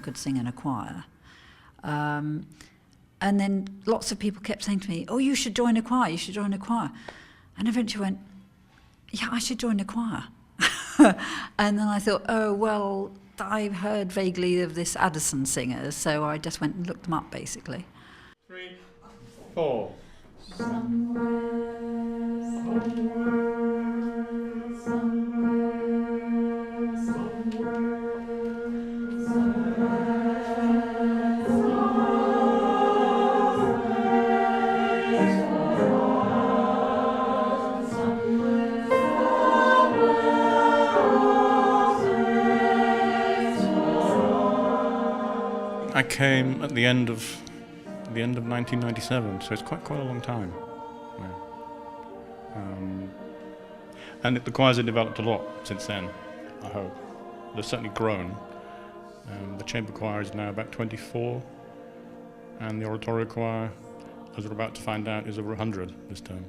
could sing in a choir. And then lots of people kept saying to me, oh, you should join a choir, you should join a choir. And eventually went, yeah, I should join a choir. And then I thought, oh, well, I've heard vaguely of this Addison singers, so I just went and looked them up, basically. 3, 4. I came at the end of 1997, so it's quite a long time. Yeah. And the choirs have developed a lot since then, I hope. They've certainly grown. The chamber choir is now about 24, and the oratorio choir, as we're about to find out, is over 100 this term.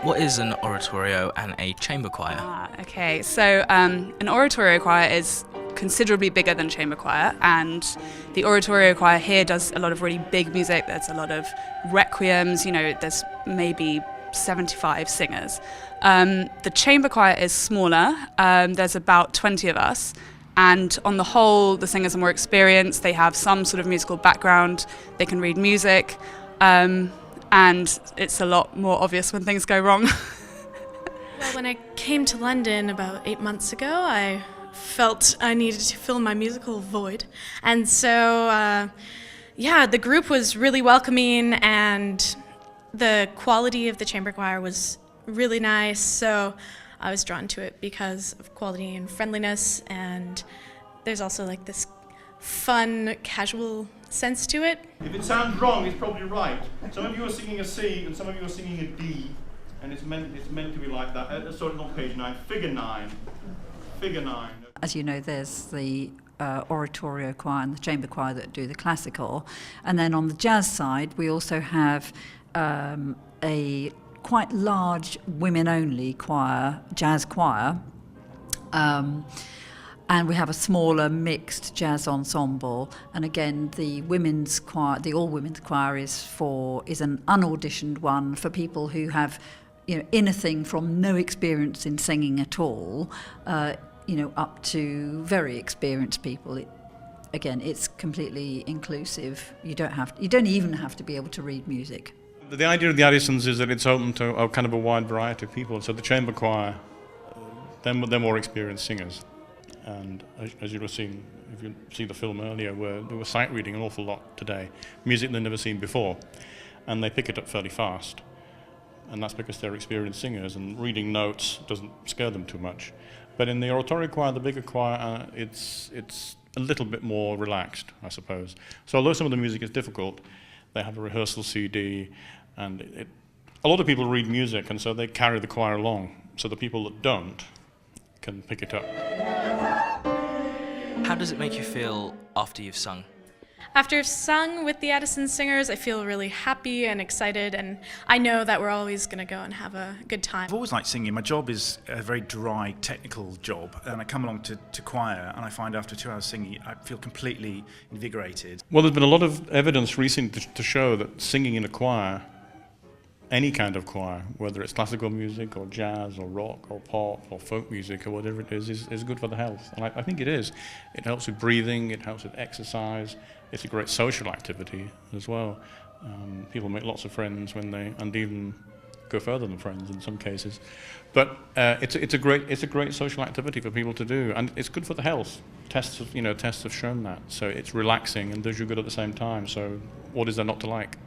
What is an oratorio and a chamber choir? Okay, so an oratorio choir is considerably bigger than chamber choir, and the oratorio choir here does a lot of really big music. There's a lot of requiems, there's maybe 75 singers. The chamber choir is smaller, there's about 20 of us, and on the whole the singers are more experienced, they have some sort of musical background, they can read music, and it's a lot more obvious when things go wrong. Well, when I came to London about 8 months ago, I felt I needed to fill my musical void. And so, the group was really welcoming, and the quality of the chamber choir was really nice. So I was drawn to it because of quality and friendliness, and there's also like this fun, casual sense to it. If it sounds wrong, it's probably right. Some of you are singing a C and some of you are singing a D, and it's meant to be like that. Sorry, not page 9, figure 9. Figure 9. As you know, there's the oratorio choir and the chamber choir that do the classical, and then on the jazz side we also have a quite large women-only choir, jazz choir. And we have a smaller mixed jazz ensemble, and again the women's choir, the all-women's choir is an unauditioned one for people who have, anything from no experience in singing at all, up to very experienced people. It's completely inclusive. You don't even have to be able to read music. The idea of the Addisons is that it's open to a kind of a wide variety of people. So the chamber choir, they're more experienced singers. And as you were seeing, if you see the film earlier, they were sight reading an awful lot today, music they've never seen before, and they pick it up fairly fast. And that's because they're experienced singers, and reading notes doesn't scare them too much. But in the oratorio choir, the bigger choir, it's a little bit more relaxed, I suppose. So although some of the music is difficult, they have a rehearsal CD, and a lot of people read music, and so they carry the choir along. So the people that don't can pick it up. How does it make you feel after you've sung? After I've sung with the Addison singers, I feel really happy and excited, and I know that we're always going to go and have a good time. I've always liked singing. My job is a very dry, technical job, and I come along to choir, and I find after 2 hours singing, I feel completely invigorated. Well, there's been a lot of evidence recently to show that singing in a choir, any kind of choir, whether it's classical music or jazz or rock or pop or folk music or whatever it is good for the health. And I think it is. It helps with breathing, it helps with exercise, it's a great social activity as well. People make lots of friends and even go further than friends in some cases. But it's a great social activity for people to do, and it's good for the health. Tests have shown that. So it's relaxing and does you good at the same time. So what is there not to like?